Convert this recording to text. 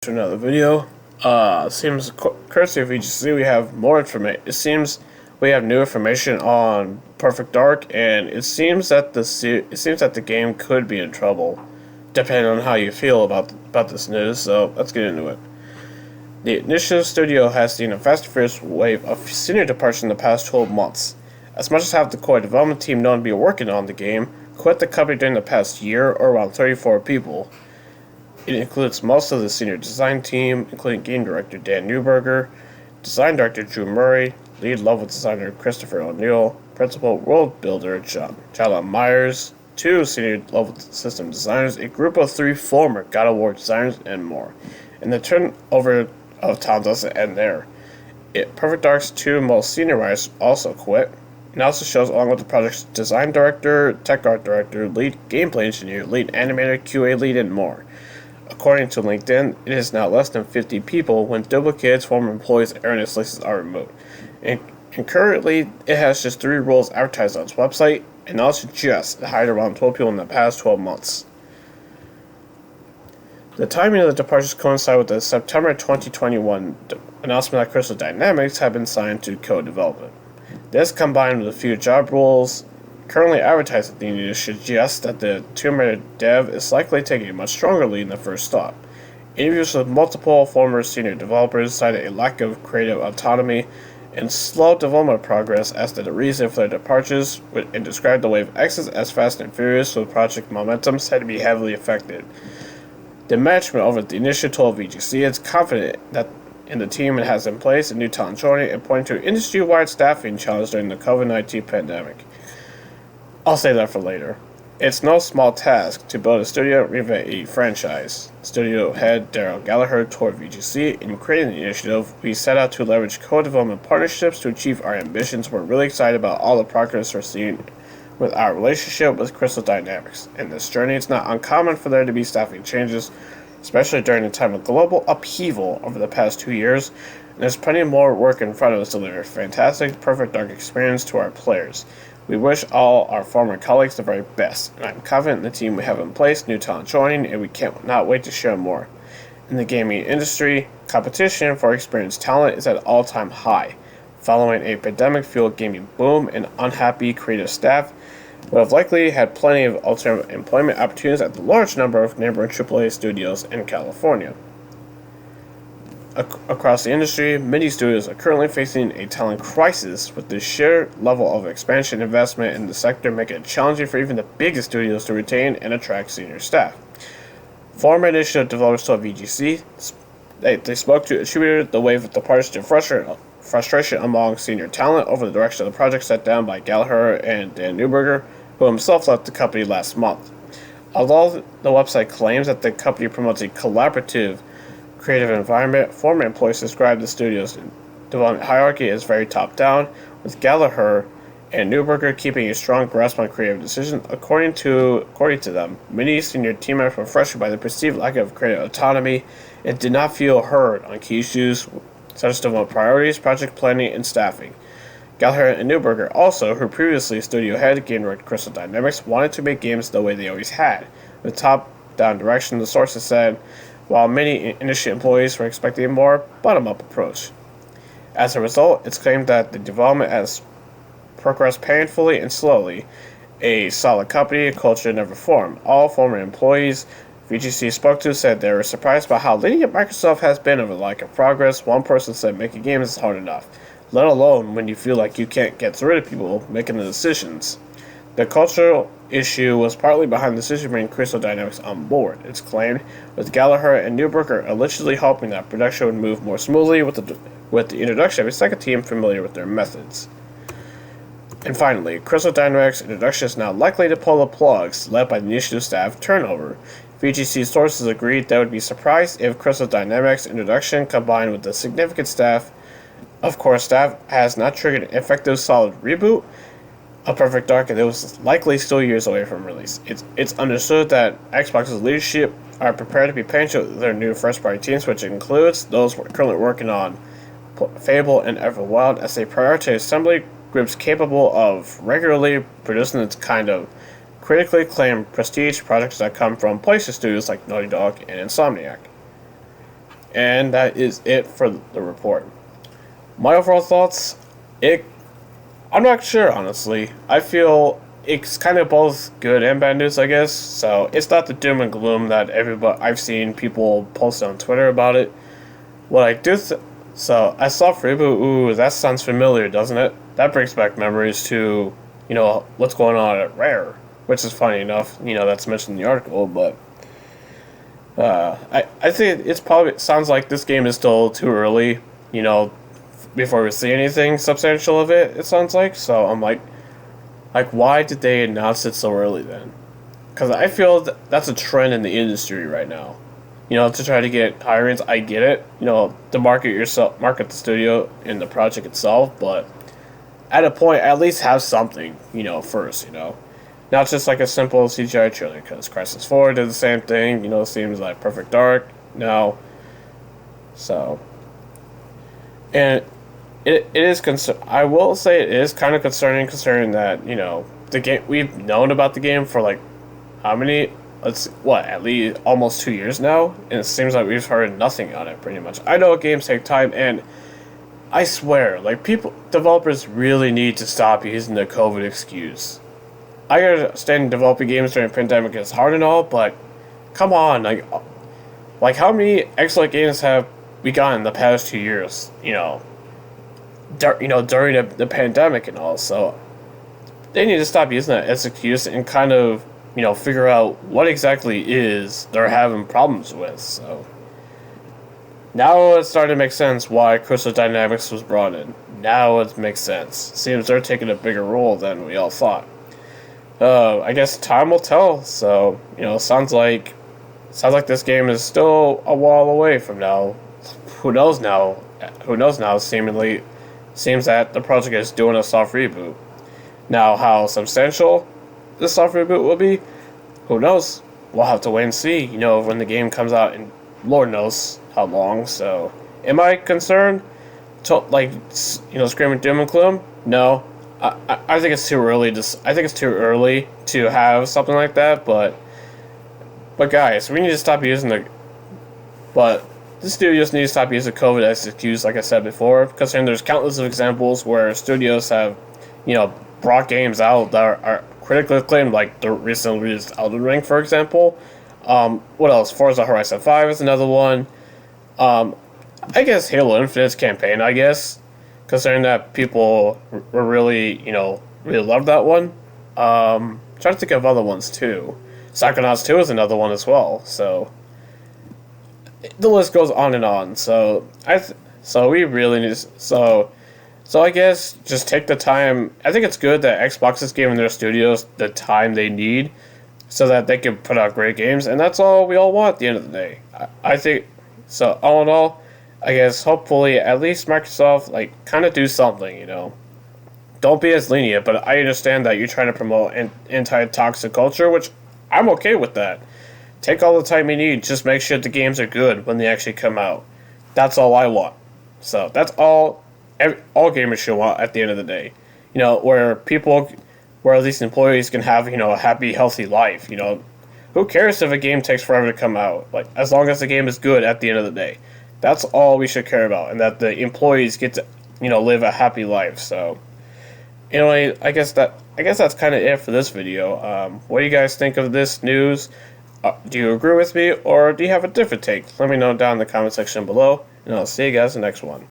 to another video. Seems courtesy of VGC we have more information. It seems we have new information on Perfect Dark, and it seems that the game could be in trouble, depending on how you feel about this news. So let's get into it. The Initiative Studio has seen a fast and furious wave of senior departures in the past 12 months. As much as half the core development team known to be working on the game quit the company during the past year, or around 34 people. It includes most of the senior design team, including game director Dan Newberger, design director Drew Murray, lead level designer Christopher O'Neill, principal world builder Jalen Myers, two senior level system designers, a group of 3 former God of War designers, and more. And the turnover of talent doesn't end there. Perfect Dark's 2 most senior writers also quit. It also shows along with the project's design director, tech art director, lead gameplay engineer, lead animator, QA lead, and more. According to LinkedIn, it is now less than 50 people when duplicates, former employees, and earnest lists are removed. And currently, it has just 3 roles advertised on its website, and also just hired around 12 people in the past 12 months. The timing of the departures coincide with the September 2021 announcement that Crystal Dynamics had been signed to co-development. This, combined with a few job roles currently advertised at the news, suggests that the Tomb Raider dev is likely taking a much stronger lead than first thought. Interviews with multiple former senior developers cited a lack of creative autonomy and slow development progress as the reason for their departures, and described the wave of exits as fast and furious, with project momentum said to be heavily affected. The management over the initiative told VGC is confident that in the team it has in place, a new talent joining, and pointing to industry-wide staffing challenge during the COVID-19 pandemic. I'll save that for later. It's no small task to build a studio and reinvent a franchise. Studio head Daryl Gallagher told VGC, in creating the initiative, we set out to leverage co-development partnerships to achieve our ambitions. We're really excited about all the progress we're seeing with our relationship with Crystal Dynamics. In this journey, it's not uncommon for there to be staffing changes, especially during a time of global upheaval over the past 2 years, and there's plenty more work in front of us to deliver a fantastic, Perfect Dark experience to our players. We wish all our former colleagues the very best, and I'm confident in the team we have in place, new talent joining, and we cannot wait to share more. In the gaming industry, competition for experienced talent is at an all-time high. Following a pandemic-fueled gaming boom, and unhappy creative staff would have likely had plenty of alternate employment opportunities at the large number of neighboring AAA studios in California. Across the industry, many studios are currently facing a talent crisis, with the sheer level of expansion investment in the sector making it challenging for even the biggest studios to retain and attract senior staff. Former initiative developers told VGC they spoke to attributed the wave of departures to frustration among senior talent over the direction of the project set down by Gallagher and Dan Newberger, who himself left the company last month. Although the website claims that the company promotes a collaborative, creative environment, former employees describe the studio's development hierarchy as very top-down, with Gallagher and Newberger keeping a strong grasp on creative decisions. According to them, many senior team members were frustrated by the perceived lack of creative autonomy and did not feel heard on key issues such as development priorities, project planning, and staffing. Gallagher and Newberger also, who previously studio head game director Crystal Dynamics, wanted to make games the way they always had, with top-down direction, the sources said, while many initial employees were expecting a more bottom-up approach. As a result, it's claimed that the development has progressed painfully and slowly. A solid company culture never formed. All former employees VGC spoke to said they were surprised by how lenient Microsoft has been over the lack of progress. One person said making games is hard enough, let alone when you feel like you can't get through to people making the decisions. The cultural issue was partly behind the decision to bring Crystal Dynamics on board, it's claimed, with Gallagher and Newberger allegedly hoping that production would move more smoothly with the introduction of a second team familiar with their methods. And finally, Crystal Dynamics' introduction is now likely to pull the plugs led by the initiative staff turnover. VGC sources agreed they would be surprised if Crystal Dynamics' introduction combined with the significant staff has not triggered an effective solid reboot of Perfect Dark, and it was likely still years away from release. It's understood that Xbox's leadership are prepared to be patient with their new first-party teams, which includes those currently working on Fable and Everwild, as they prioritize assembly groups capable of regularly producing its kind of critically acclaimed prestige projects that come from PlayStation studios like Naughty Dog and Insomniac. and that is it for the report. My overall thoughts, I'm not sure, honestly. I feel it's kind of both good and bad news, I guess. So it's not the doom and gloom that I've seen people post on Twitter about it. What I do, so I saw Reboot. Ooh, that sounds familiar, doesn't it? That brings back memories to, what's going on at Rare, which is funny enough. That's mentioned in the article, but I think sounds like this game is still too early. Before we see anything substantial of it. It sounds like so. I'm like, why did they announce it so early then? Because I feel that's a trend in the industry right now. To try to get hirings, I get it. To market the studio and the project itself, but at a point, at least have something, first, Not just like a simple CGI trailer, because Crysis 4 did the same thing, seems like Perfect Dark now. So, and it is I will say it is kind of concerning that, the game, we've known about the game for like, how many, at least almost 2 years now, and it seems like we've heard nothing on it pretty much. I know games take time, and I swear, developers really need to stop using the COVID excuse. I understand developing games during a pandemic is hard and all, but come on, like how many excellent games have we gotten in the past 2 years, during the pandemic and all, so they need to stop using that as an excuse and kind of, figure out what exactly is they're having problems with, so. Now it's starting to make sense why Crystal Dynamics was brought in. Now it makes sense. Seems they're taking a bigger role than we all thought. I guess time will tell, so, sounds like this game is still a while away from now. Who knows now? Seemingly, seems that the project is doing a soft reboot. Now, how substantial this soft reboot will be, who knows? We'll have to wait and see, when the game comes out, and Lord knows how long, so. Am I concerned? Screaming doom and gloom? No. I think it's too early to have something like that, but guys, we need to stop using the studios need to stop using COVID as an excuse, like I said before, because there's countless of examples where studios have, brought games out that are critically acclaimed, like the recently released Elden Ring, for example. What else? Forza Horizon 5 is another one. I guess Halo Infinite's campaign, considering that people were really, really loved that one. Trying to think of other ones too. Psychonauts 2 is another one as well, so the list goes on and on. So we really need to, so I guess just take the time. I think it's good that Xbox is giving their studios the time they need so that they can put out great games, and that's all we all want at the end of the day. I think, so all in all, I guess hopefully at least Microsoft, kind of do something, Don't be as lenient, but I understand that you're trying to promote anti-toxic culture, which I'm okay with that. Take all the time you need, just make sure the games are good when they actually come out. That's all I want. So that's all gamers should want at the end of the day. Where these employees can have, a happy, healthy life. Who cares if a game takes forever to come out? As long as the game is good at the end of the day. That's all we should care about, and that the employees get to, live a happy life. So, anyway, I guess that's kind of it for this video. What do you guys think of this news? Do you agree with me, or do you have a different take? Let me know down in the comment section below, and I'll see you guys in the next one.